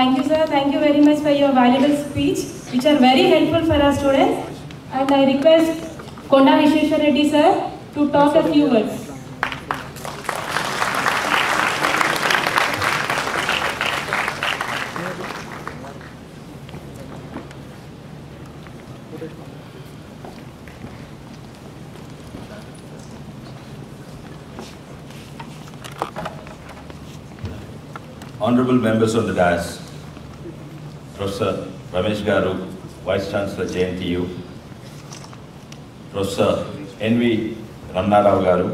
Thank you, sir. Thank you very much for your valuable speech, which are very helpful for our students. And I request Konda Vishweswar Reddy, sir, to talk a few words. Honorable members on the dais, Professor Ramesh Garu, Vice Chancellor JNTU, Professor N.V. Ramnarao Garu,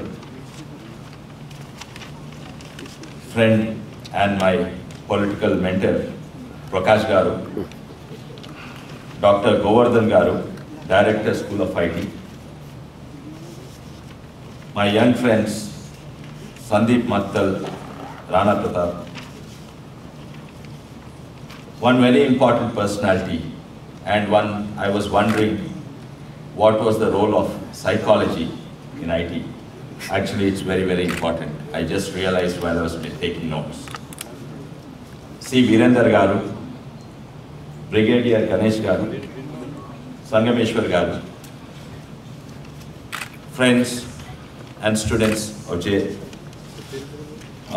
friend and my political mentor, Prakash Garu, Dr. Govardhan Garu, Director, School of IT, my young friends, Sandeep Mattal, Rana Pratap, one very important personality, and one I was wondering what was the role of psychology in IT. Actually, it's very, very important. I just realized while I was taking notes. C. Virender Garu, Brigadier Ganesh Garu, Sangameshwar Garu, friends and students of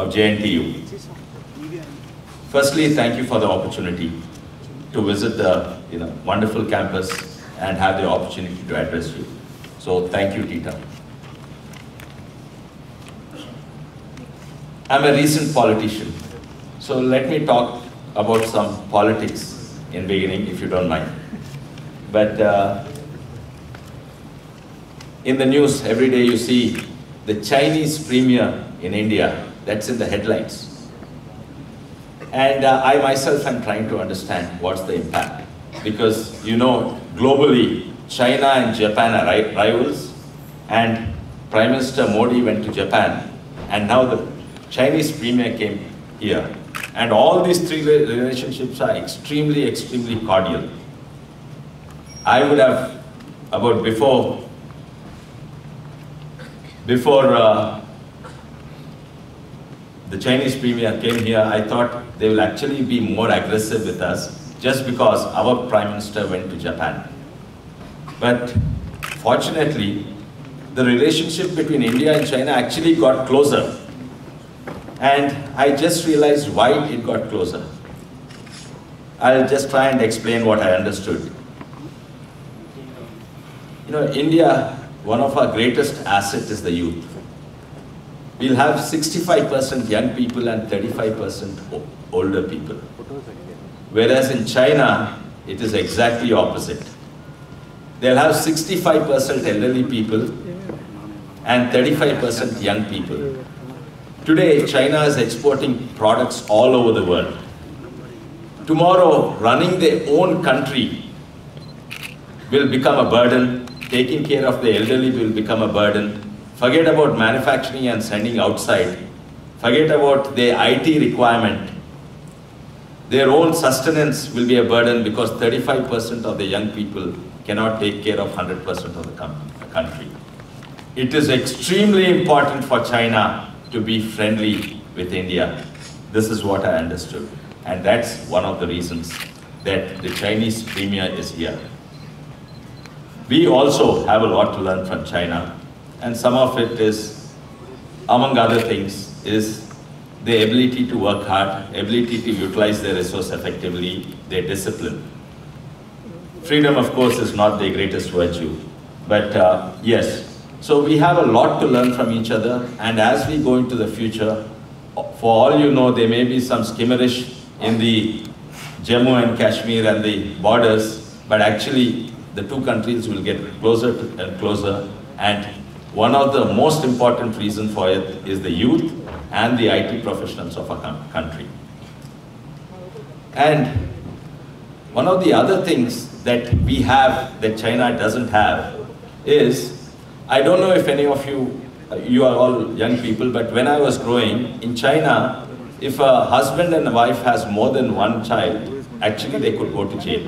JNTU. Firstly, thank you for the opportunity to visit the wonderful campus and have the opportunity to address you. So thank you, TITA. I'm a recent politician, so let me talk about some politics in beginning, if you don't mind. But in the news, every day you see the Chinese premier in India, that's in the headlines. And I myself am trying to understand what's the impact. Because, globally, China and Japan are rivals, and Prime Minister Modi went to Japan, and now the Chinese premier came here. And all these three relationships are extremely, extremely cordial. I would have, about before the Chinese premier came here, I thought they will actually be more aggressive with us just because our Prime Minister went to Japan. But fortunately, the relationship between India and China actually got closer. And I just realized why it got closer. I'll just try and explain what I understood. India, one of our greatest assets is the youth. We'll have 65% young people and 35% older people. Whereas in China, it is exactly opposite. They'll have 65% elderly people and 35% young people. Today, China is exporting products all over the world. Tomorrow, running their own country will become a burden. Taking care of the elderly will become a burden. Forget about manufacturing and sending outside. Forget about the IT requirement. Their own sustenance will be a burden because 35% of the young people cannot take care of 100% of the country. It is extremely important for China to be friendly with India. This is what I understood. And that's one of the reasons that the Chinese premier is here. We also have a lot to learn from China. And some of it is, among other things, is the ability to work hard, ability to utilize their resource effectively, their discipline. Freedom, of course, is not the greatest virtue, but yes. So we have a lot to learn from each other, and as we go into the future, for all you know, there may be some skimmerish in the Jammu and Kashmir and the borders, but actually the two countries will get closer and closer, and one of the most important reasons for it is the youth and the IT professionals of our country. And one of the other things that we have that China doesn't have is, I don't know if any of you are all young people, but when I was growing, in China, if a husband and a wife has more than one child, actually they could go to jail.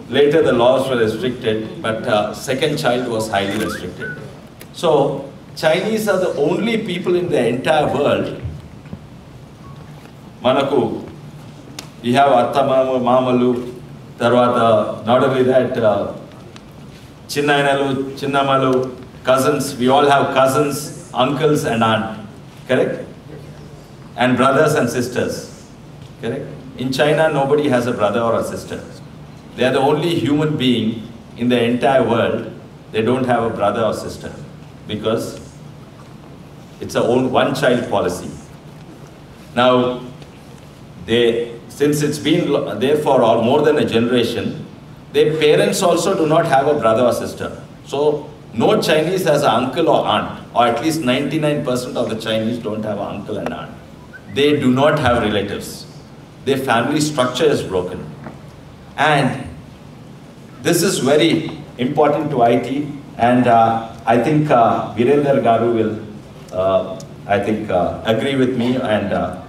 Later the laws were restricted, but second child was highly restricted. So, Chinese are the only people in the entire world, Manaku, We have Attamamu, Mamalu, Tarvata, not only that, Chinnainalu, Chinnamalu, cousins. We all have cousins, uncles and aunt, correct? And brothers and sisters, correct? In China, nobody has a brother or a sister. They are the only human being in the entire world, they don't have a brother or sister because it's a one-child policy. Now, since it's been there for more than a generation, their parents also do not have a brother or sister. So, no Chinese has an uncle or aunt, or at least 99% of the Chinese don't have an uncle and aunt. They do not have relatives. Their family structure is broken. And this is very important to IT, and I think Virender Garu will, agree with me. And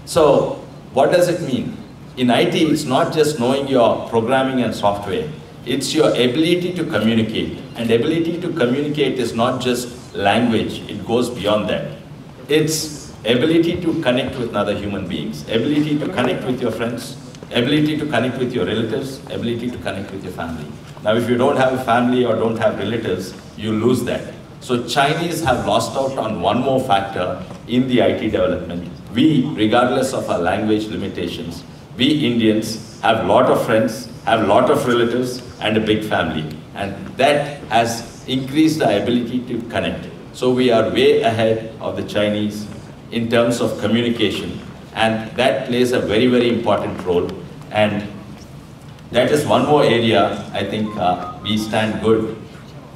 so, what does it mean? In IT, it's not just knowing your programming and software. It's your ability to communicate. And ability to communicate is not just language. It goes beyond that. It's ability to connect with other human beings, ability to connect with your friends, ability to connect with your relatives, ability to connect with your family. Now, if you don't have a family or don't have relatives, you lose that. So Chinese have lost out on one more factor in the IT development. We, regardless of our language limitations, we Indians have a lot of friends, have a lot of relatives, and a big family. And that has increased our ability to connect. So we are way ahead of the Chinese in terms of communication. And that plays a very, very important role. And that is one more area, I think, we stand good,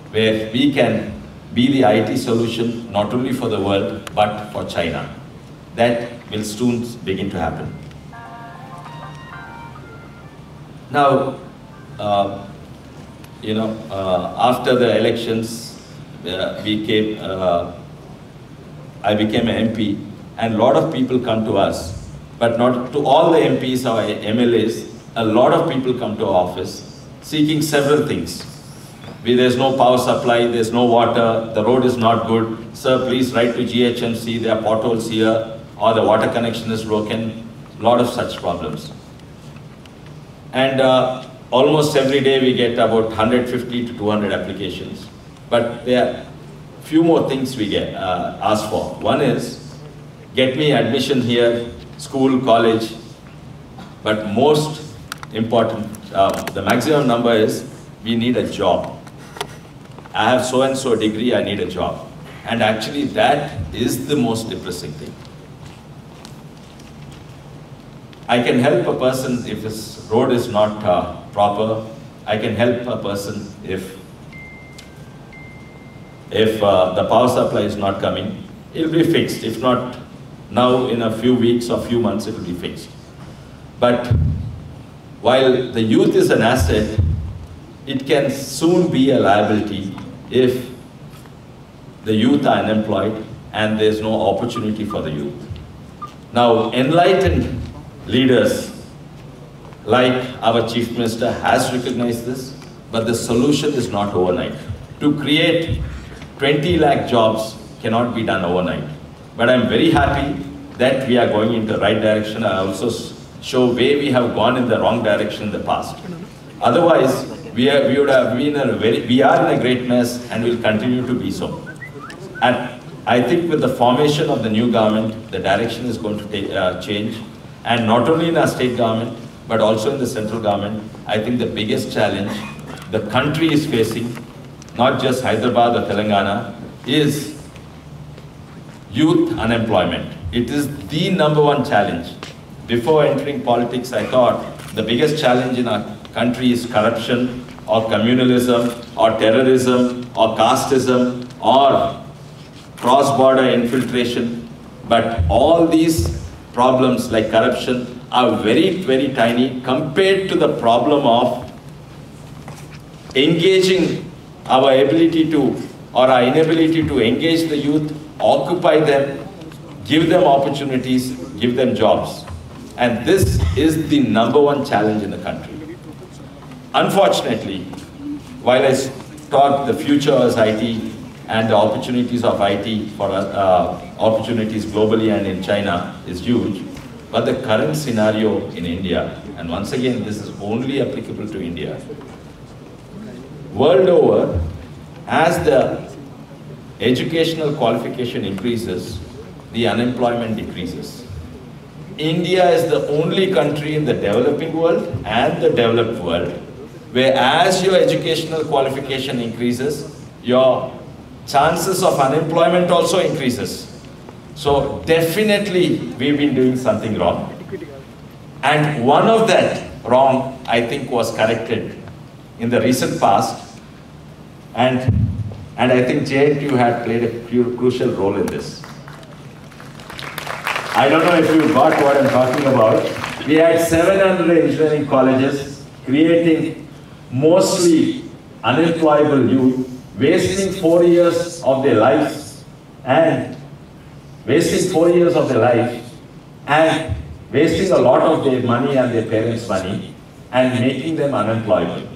where we can be the IT solution, not only for the world, but for China. That will soon begin to happen. Now, after the elections, I became an MP, and a lot of people come to us, but not to all the MPs or MLAs. A lot of people come to our office seeking several things. There's no power supply, there's no water, the road is not good. Sir, please write to GHMC, there are potholes here, or the water connection is broken. A lot of such problems. And almost every day we get about 150 to 200 applications. But there are few more things we get asked for. One is, get me admission here, school, college. But most important, the maximum number is, we need a job. I have so-and-so degree, I need a job. And actually that is the most depressing thing. I can help a person if his road is not proper. I can help a person if the power supply is not coming. It will be fixed. If not now, in a few weeks or few months, it will be fixed. But while the youth is an asset, it can soon be a liability if the youth are unemployed and there's no opportunity for the youth. Now, enlightened leaders like our Chief Minister has recognized this, but the solution is not overnight. To create 20 lakh jobs cannot be done overnight. But I'm very happy that we are going in the right direction. I also show where we have gone in the wrong direction in the past. Otherwise, we are in a great mess and will continue to be so. And I think with the formation of the new government, the direction is going to change. And not only in our state government, but also in the central government. I think the biggest challenge the country is facing, not just Hyderabad or Telangana, is youth unemployment. It is the #1 challenge. Before entering politics, I thought the biggest challenge in our country is corruption, or communalism, or terrorism, or casteism, or cross-border infiltration. But all these problems like corruption are very, very tiny compared to the problem of engaging our ability to, or our inability to engage the youth, occupy them, give them opportunities, give them jobs. And this is the #1 challenge in the country. Unfortunately, while I thought the future is IT and the opportunities of IT for opportunities globally and in China is huge, But the current scenario in India, and once again this is only applicable to India, world over, as the educational qualification increases, the unemployment decreases. India is the only country in the developing world and the developed world where as your educational qualification increases, your chances of unemployment also increases. So definitely we've been doing something wrong. And one of that wrong, I think, was corrected in the recent past. And I think JNTU had played a crucial role in this. I don't know if you got what I'm talking about. We had 700 engineering colleges creating mostly unemployable youth, wasting 4 years of their lives and wasting a lot of their money and their parents' money and making them unemployable.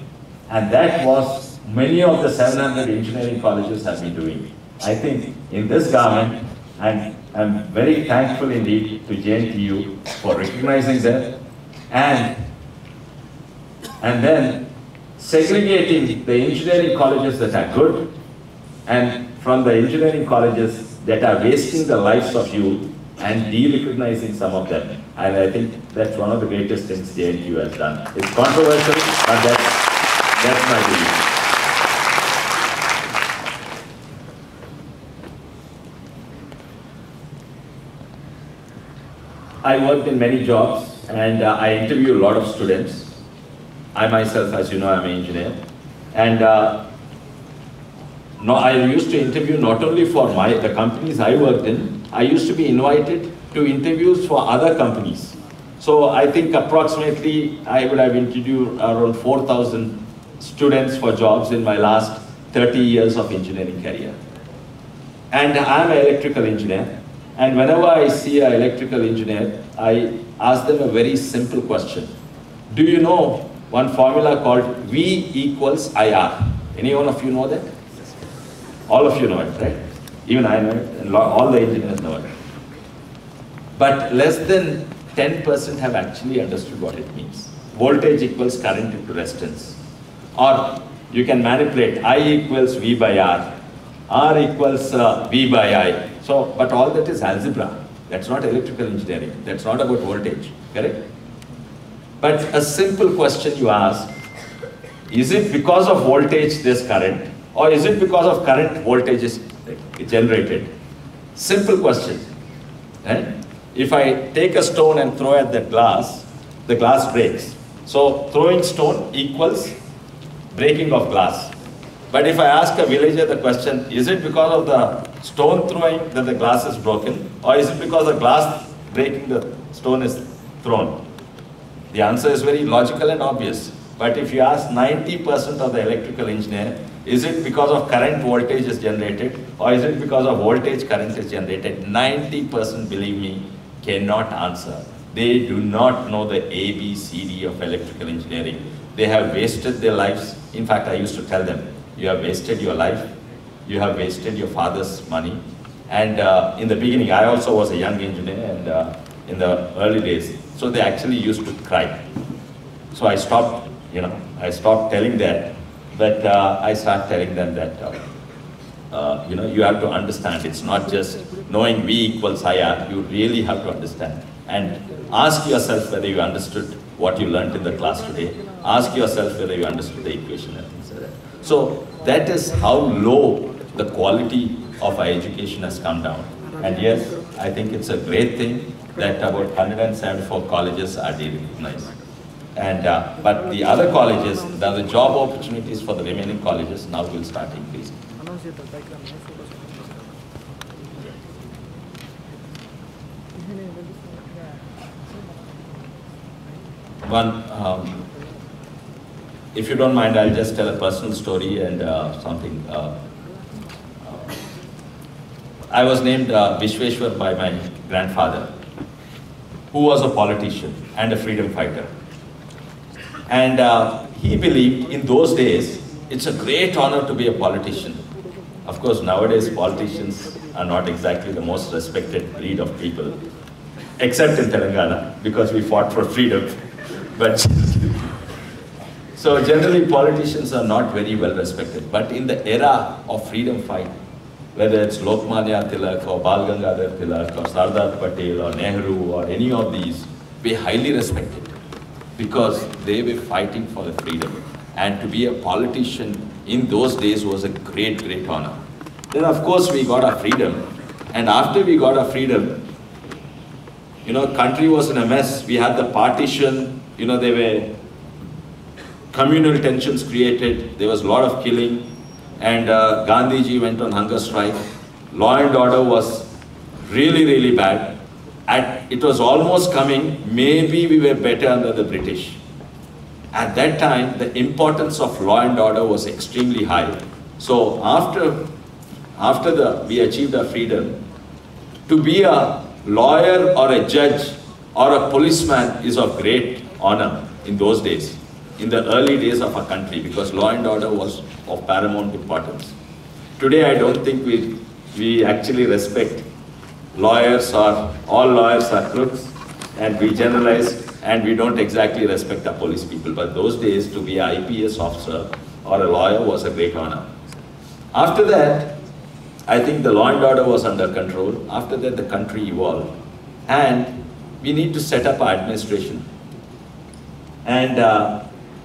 And that was many of the 700 engineering colleges have been doing. I think in this government, and I'm very thankful indeed to JNTU for recognizing them and then segregating the engineering colleges that are good and from the engineering colleges that are wasting the lives of youth and de-recognizing some of them. And I think that's one of the greatest things JNTU has done. It's controversial, but that's my belief. I worked in many jobs and I interview a lot of students. I myself, as you know, I'm an engineer. And I used to interview not only for the companies I worked in, I used to be invited to interviews for other companies. So I think approximately I would have interviewed around 4,000 students for jobs in my last 30 years of engineering career. And I'm an electrical engineer. And whenever I see an electrical engineer, I ask them a very simple question. Do you know one formula called V equals IR? Any one of you know that? All of you know it, right? Even I know it, and all the engineers know it. But less than 10% have actually understood what it means. Voltage equals current into resistance. Or you can manipulate I equals V by R equals V by I. So, but all that is algebra. That's not electrical engineering. That's not about voltage, correct? But a simple question you ask, is it because of voltage this current, or is it because of current voltage is generated? Simple question, right? If I take a stone and throw at the glass breaks. So throwing stone equals breaking of glass. But if I ask a villager the question, is it because of the stone throwing that the glass is broken, or is it because the glass breaking the stone is thrown? The answer is very logical and obvious. But if you ask 90% of the electrical engineer, is it because of current voltage is generated, or is it because of voltage current is generated? 90%, believe me, cannot answer. They do not know the ABCD of electrical engineering. They have wasted their lives. In fact, I used to tell them, you have wasted your life, you have wasted your father's money. And in the beginning, I also was a young engineer, and in the early days, so they actually used to cry. So I stopped, I stopped telling that, but I started telling them that, you have to understand, it's not just knowing V equals IR, you really have to understand. And ask yourself whether you understood what you learned in the class today. Ask yourself whether you understood the equation and things like that. So that is how low the quality of our education has come down. And yes, I think it's a great thing that about 174 colleges are de-recognized. And, but the other colleges, the job opportunities for the remaining colleges now will start increasing. If you don't mind, I'll just tell a personal story and something. I was named Vishweswar by my grandfather, who was a politician and a freedom fighter. And he believed in those days, it's a great honor to be a politician. Of course, nowadays politicians are not exactly the most respected breed of people. except in Telangana, because we fought for freedom. But so generally politicians are not very well respected. But in the era of freedom fight, whether it's Lokmanya Tilak or Bal Gangadhar Tilak or Sardar Patel or Nehru or any of these, we highly respected because they were fighting for the freedom. And to be a politician in those days was a great, great honor. Then of course we got our freedom. And after we got our freedom, you know, country was in a mess. We had the partition, you know, there were communal tensions created. There was a lot of killing. And Gandhiji went on hunger strike. Law and order was really, really bad. And it was almost coming, maybe we were better under the British. At that time, the importance of law and order was extremely high. So after we achieved our freedom, to be a lawyer or a judge or a policeman is of great honor in those days, in the early days of our country, because law and order was of paramount importance. Today, I don't think we actually respect lawyers, or all lawyers are crooks, and we generalize, and we don't exactly respect our police people. But those days, to be an IPS officer or a lawyer was a great honor. After that, I think the law and order was under control. After that, the country evolved. And we need to set up our administration. And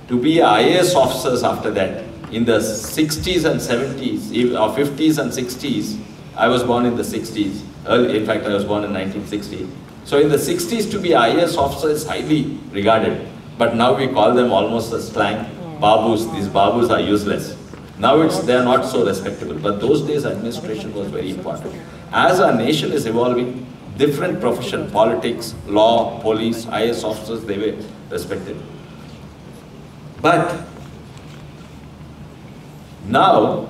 to be IAS officers after that, in the 60s and 70s, or 50s and 60s, I was born in the 60s. In fact, I was born in 1960. So in the 60s, to be IAS officer is highly regarded. But now we call them almost a slang, babus. These babus are useless. Now they are not so respectable. But those days, administration was very important. As our nation is evolving, different profession, politics, law, police, IAS officers, they were respected. But now,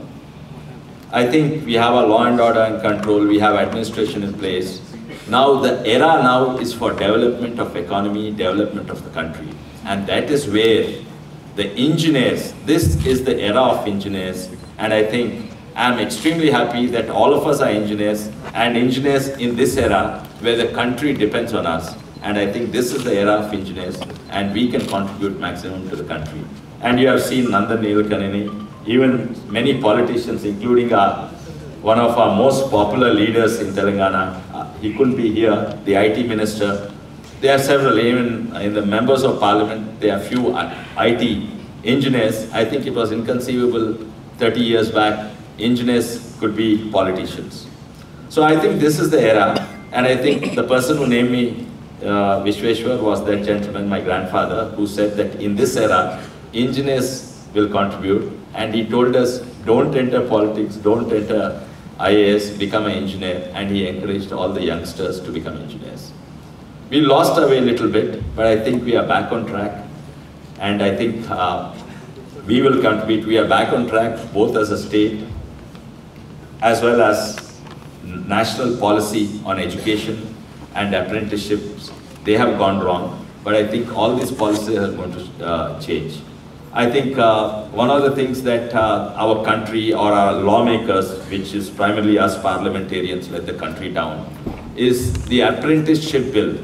I think we have a law and order and control, we have administration in place. Now the era now is for development of economy, development of the country. And that is where the engineers, this is the era of engineers. And I think I'm extremely happy that all of us are engineers, and engineers in this era where the country depends on us. And I think this is the era of engineers, and we can contribute maximum to the country. And you have seen Nandan Nilkanini, even many politicians, including one of our most popular leaders in Telangana, he couldn't be here, the IT minister. There are several, even in the members of parliament, there are few IT engineers. I think it was inconceivable 30 years back, engineers could be politicians. So I think this is the era, and I think the person who named me Vishweswar was that gentleman, my grandfather, who said that in this era, engineers will contribute. And he told us, don't enter politics, don't enter IAS, become an engineer. And he encouraged all the youngsters to become engineers. We lost our way a little bit, but I think we are back on track. And I think we will contribute. We are back on track, both as a state, as well as national policy on education and apprenticeships. They have gone wrong, but I think all these policies are going to change. I think one of the things that our country or our lawmakers, which is primarily us parliamentarians, let the country down, is the apprenticeship bill.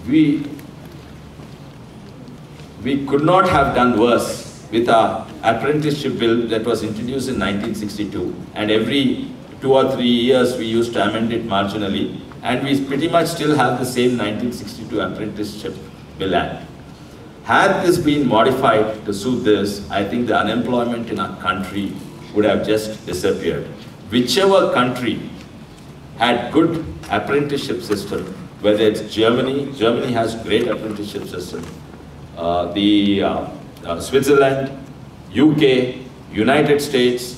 We could not have done worse with our apprenticeship bill that was introduced in 1962, and every 2 or 3 years we used to amend it marginally, and we pretty much still have the same 1962 apprenticeship bill act. Had this been modified to suit this, I think the unemployment in our country would have just disappeared. Whichever country had good apprenticeship system, whether it's Germany, Germany has great apprenticeship system, Switzerland, UK, United States,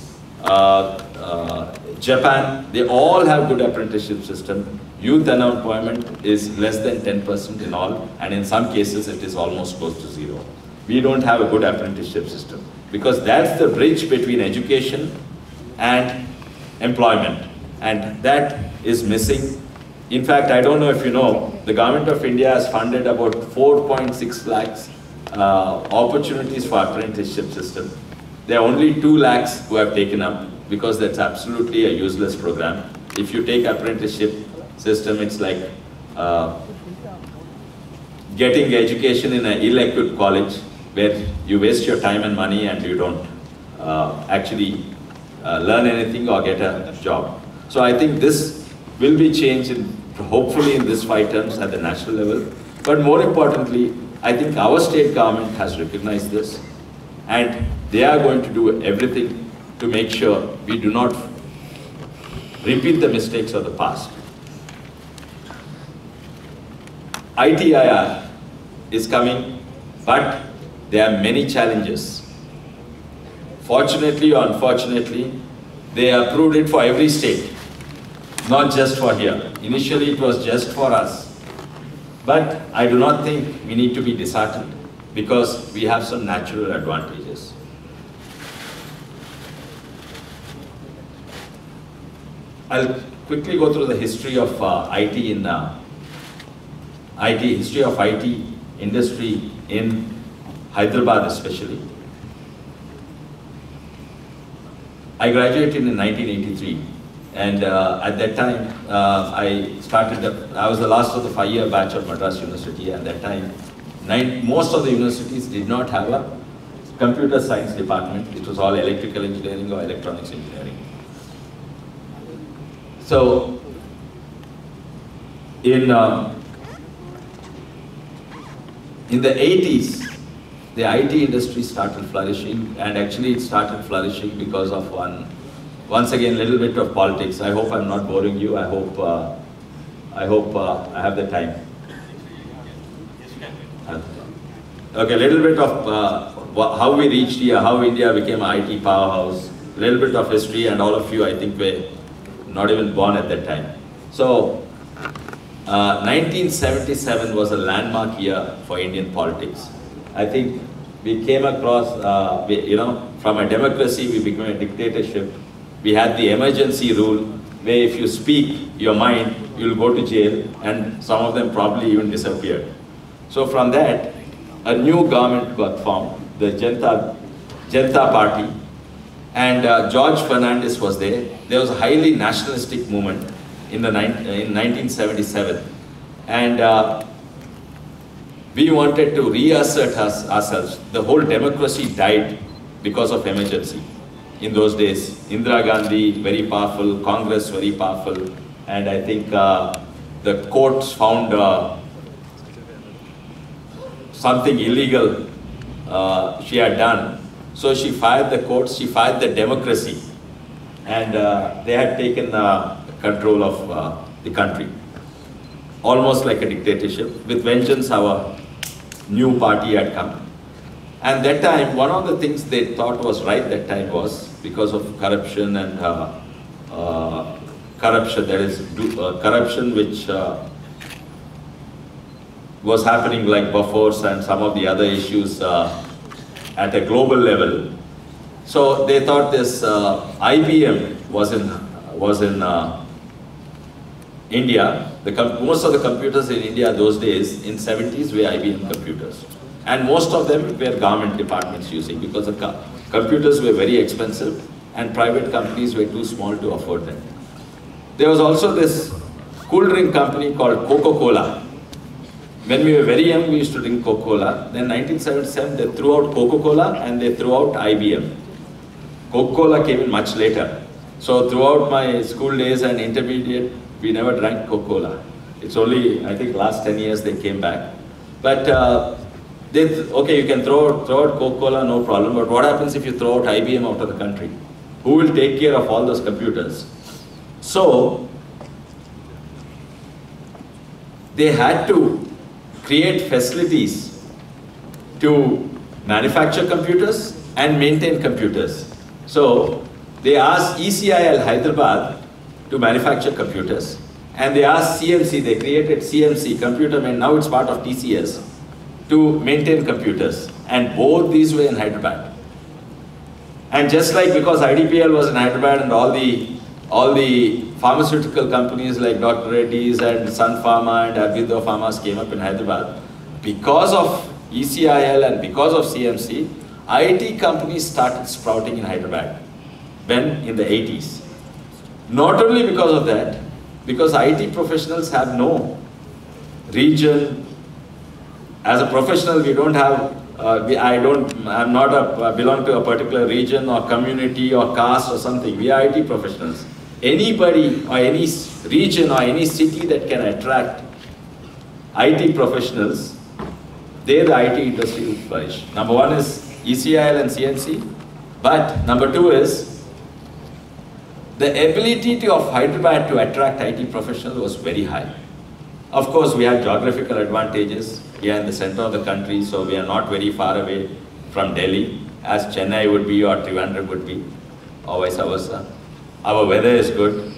Japan, they all have good apprenticeship system. Youth unemployment is less than 10% in all, and in some cases it is almost close to zero. We don't have a good apprenticeship system, because that's the bridge between education and employment, and that is missing. In fact, I don't know if you know, the government of India has funded about 4.6 lakhs opportunities for apprenticeship system. There are only 2 lakhs who have taken up, because that's absolutely a useless program. If you take apprenticeship, system. It's like getting education in an ill-equipped college where you waste your time and money and you don't actually learn anything or get a job. So I think this will be changed hopefully in this 5 terms at the national level. But more importantly, I think our state government has recognized this and they are going to do everything to make sure we do not repeat the mistakes of the past. ITIR is coming, but there are many challenges. Fortunately or unfortunately, they approved it for every state, not just for here. Initially it was just for us. But I do not think we need to be disheartened because we have some natural advantages. I'll quickly go through the history of history of IT industry in Hyderabad especially. I graduated in 1983 and at that time I was the last of the 5-year batch of Madras University, and at that time most of the universities did not have a computer science department. It was all electrical engineering or electronics engineering. So in the 80s, the IT industry started flourishing, and actually it started flourishing because of once again, little bit of politics. I hope I'm not boring you. I hope I have the time. Okay, a little bit of how we reached here, how India became an IT powerhouse, a little bit of history, and all of you, I think, were not even born at that time. So, 1977 was a landmark year for Indian politics. I think we came across, from a democracy, we became a dictatorship. We had the emergency rule, where if you speak your mind, you'll go to jail, and some of them probably even disappeared. So from that, a new government got formed, the Janata Party, and George Fernandez was there. There was a highly nationalistic movement in 1977, and we wanted to reassert ourselves. The whole democracy died because of emergency. In those days, Indira Gandhi, very powerful, Congress, very powerful, and I think the courts found something illegal she had done. So she fired the courts, she fired the democracy, and they had taken control of the country. Almost like a dictatorship. With vengeance, our new party had come. And that time, one of the things they thought was right that time was because of corruption and corruption which was happening like Bofors and some of the other issues at a global level. So they thought this IBM was in India. Most of the computers in India those days, in 70s, were IBM computers. And most of them were government departments using, because the computers were very expensive and private companies were too small to afford them. There was also this cool drink company called Coca-Cola. When we were very young, we used to drink Coca-Cola. Then 1977, they threw out Coca-Cola and they threw out IBM. Coca-Cola came in much later. So throughout my school days and intermediate, we never drank Coca-Cola. It's only, I think, last 10 years they came back. But okay, you can throw out Coca-Cola, no problem, but what happens if you throw out IBM out of the country? Who will take care of all those computers? So, they had to create facilities to manufacture computers and maintain computers. So, they asked ECIL Hyderabad to manufacture computers, and they asked CMC, they created CMC, Computer, and now it's part of TCS, to maintain computers, and both these were in Hyderabad. And just like because IDPL was in Hyderabad and all the pharmaceutical companies like Dr. Reddy's and Sun Pharma and Abhido Pharmas came up in Hyderabad, because of ECIL and because of CMC, IT companies started sprouting in Hyderabad, when in the 80s. Not only because of that, because IT professionals have no region. As a professional, we don't have, I'm not belong to a particular region or community or caste or something. We are IT professionals. Anybody or any region or any city that can attract IT professionals, there the IT industry will flourish. Number one is ECIL and CNC, but number two is the ability of Hyderabad to attract IT professionals was very high. Of course, we have geographical advantages. We are in the center of the country, so we are not very far away from Delhi, as Chennai would be or Trivandrum would be, or vice versa. Our weather is good,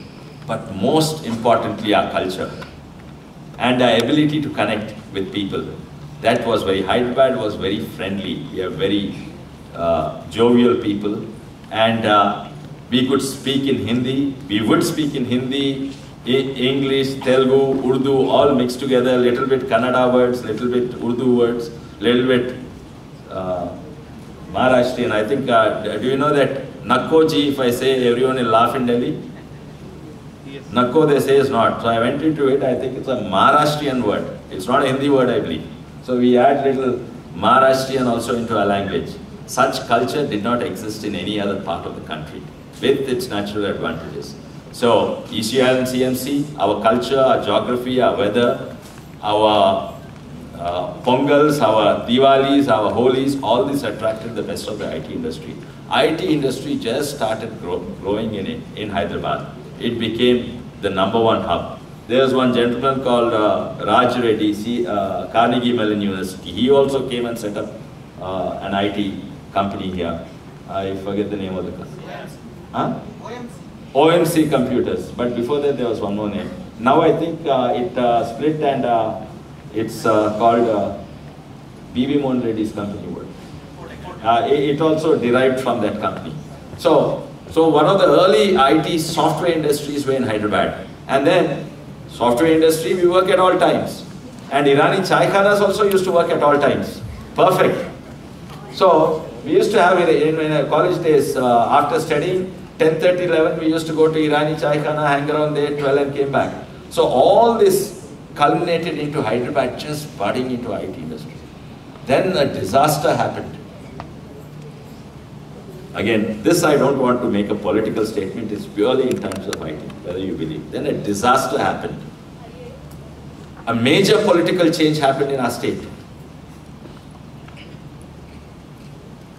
but most importantly, our culture and our ability to connect with people. That was very, Hyderabad was very friendly. We are very jovial people, and we could speak in Hindi. We would speak in Hindi, English, Telugu, Urdu, all mixed together, little bit Kannada words, little bit Urdu words, little bit Maharashtrian. I think, do you know that Nakkoji, if I say, everyone will laugh in Delhi? Yes. Nakko they say is not. So I went into it, I think it's a Maharashtrian word. It's not a Hindi word, I believe. So we add little Maharashtrian also into our language. Such culture did not exist in any other part of the country, with its natural advantages. So, ECIL and CMC, our culture, our geography, our weather, our Pongals, our Diwalis, our Holis, all this attracted the best of the IT industry. IT industry just started growing in Hyderabad. It became the #1 hub. There was one gentleman called Raj Reddy, Carnegie Mellon University. He also came and set up an IT company here. I forget the name of the company. Huh? OMC Computers, but before that there was one more name. Now I think it split and it's called B.V. Mohan Reddy's company. It also derived from that company. So one of the early IT software industries were in Hyderabad. And then software industry, we work at all times. And Irani chai khanas also used to work at all times. Perfect. So we used to have in college days, after studying, 10:30, 11, we used to go to Irani chai khana, hang around there, 12 and came back. So all this culminated into Hyderabad just budding into IT industry. Then a disaster happened. Again, this I don't want to make a political statement, it's purely in terms of IT, whether you believe. Then a disaster happened. A major political change happened in our state.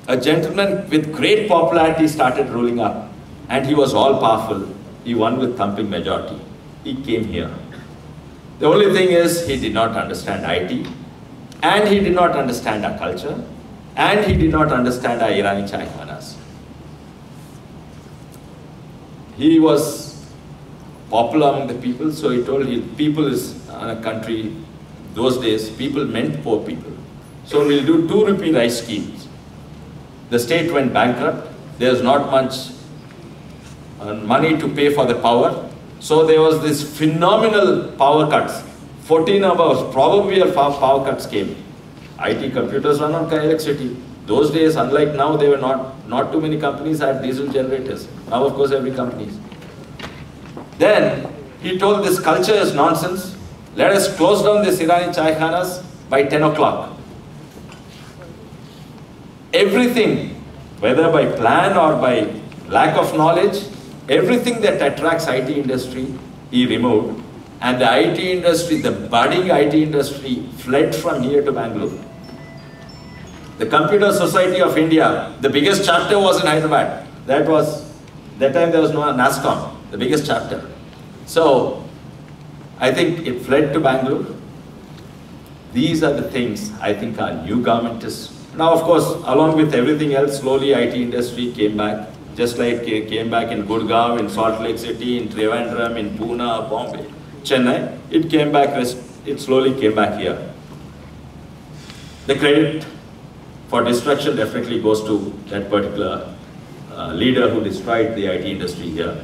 A gentleman with great popularity started ruling up, and he was all powerful. He won with thumping majority. He came here. The only thing is, he did not understand IT, and he did not understand our culture, and he did not understand our Irani chai khanas. He was popular among the people, so he told people is in a country, those days, people meant poor people. So we'll do 2 rupee rice schemes. The state went bankrupt. There was not much money to pay for the power. So there was this phenomenal power cuts. 14 hours, probably power cuts came. IT computers run on electricity. Those days, unlike now, they were not too many companies had diesel generators. Now, of course, every company is. Then, he told this culture is nonsense. Let us close down this Irani chai khanas by 10 o'clock. Everything, whether by plan or by lack of knowledge, everything that attracts IT industry, he removed. And the IT industry, the budding IT industry, fled from here to Bangalore. The Computer Society of India, the biggest chapter was in Hyderabad. That time there was no NASCOM, the biggest chapter. So, I think it fled to Bangalore. These are the things I think our new government is. Now, of course, along with everything else, slowly IT industry came back. Just like it came back in Gurgaon, in Salt Lake City, in Trivandrum, in Pune, Bombay, Chennai, it came back, it slowly came back here. The credit for destruction definitely goes to that particular leader who destroyed the IT industry here.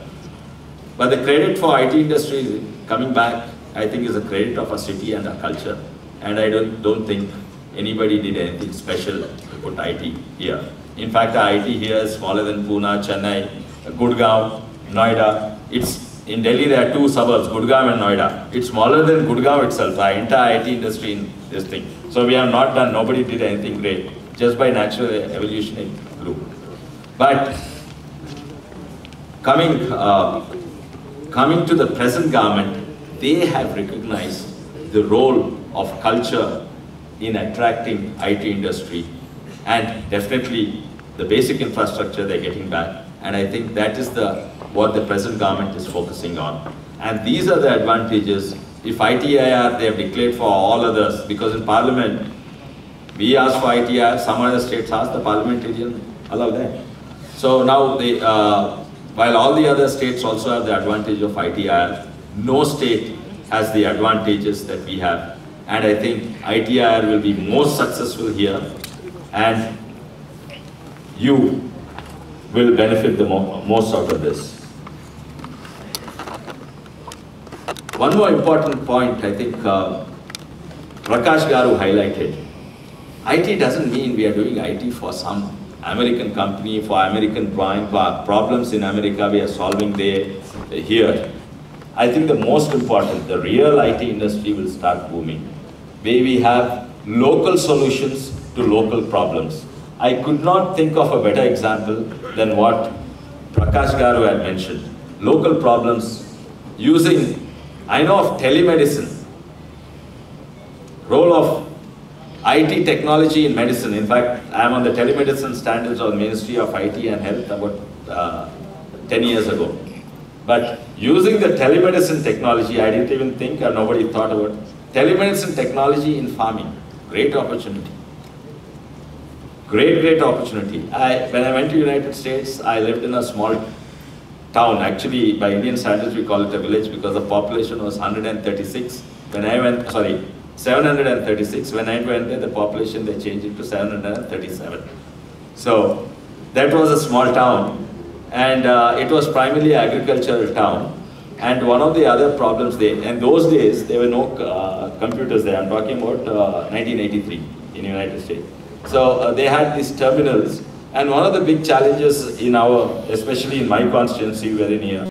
But the credit for IT industry coming back, I think, is a credit of our city and our culture. And I don't think anybody did anything special to put IT here. In fact, our IT here is smaller than Pune, Chennai, Gurgaon, Noida. in Delhi there are two suburbs, Gurgaon and Noida. It's smaller than Gurgaon itself, our entire IT industry in this thing. So we have not done, nobody did anything great, just by natural evolution it grew. But coming to the present government, they have recognized the role of culture in attracting IT industry, and definitely the basic infrastructure they're getting back. And I think that is what the present government is focusing on. And these are the advantages. If ITIR, they have declared for all others, because in Parliament, we ask for ITIR, some other states ask, the parliamentarian allow that. So now, while all the other states also have the advantage of ITIR, no state has the advantages that we have. And I think ITIR will be most successful here, and you will benefit the most out of this. One more important point, I think Prakash Garu highlighted. IT doesn't mean we are doing IT for some American company, for American problems in America we are solving here. I think the most important, the real IT industry will start booming, where we have local solutions to local problems. I could not think of a better example than what Prakash Garu had mentioned. Local problems using, I know of telemedicine, role of IT technology in medicine. In fact, I am on the telemedicine standards of the Ministry of IT and Health about 10 years ago. But using the telemedicine technology, I didn't even think, or nobody thought about telemedicine technology in farming. Great opportunity. Great opportunity. When I went to United States, I lived in a small town. Actually, by Indian standards, we call it a village because the population was 136. When I went, 736. When I went there, the population, they changed it to 737. So that was a small town, and it was primarily an agricultural town. And one of the other problems in those days, there were no computers there. I'm talking about 1983 in the United States. So they had these terminals, and one of the big challenges in especially in my constituency, wherein here,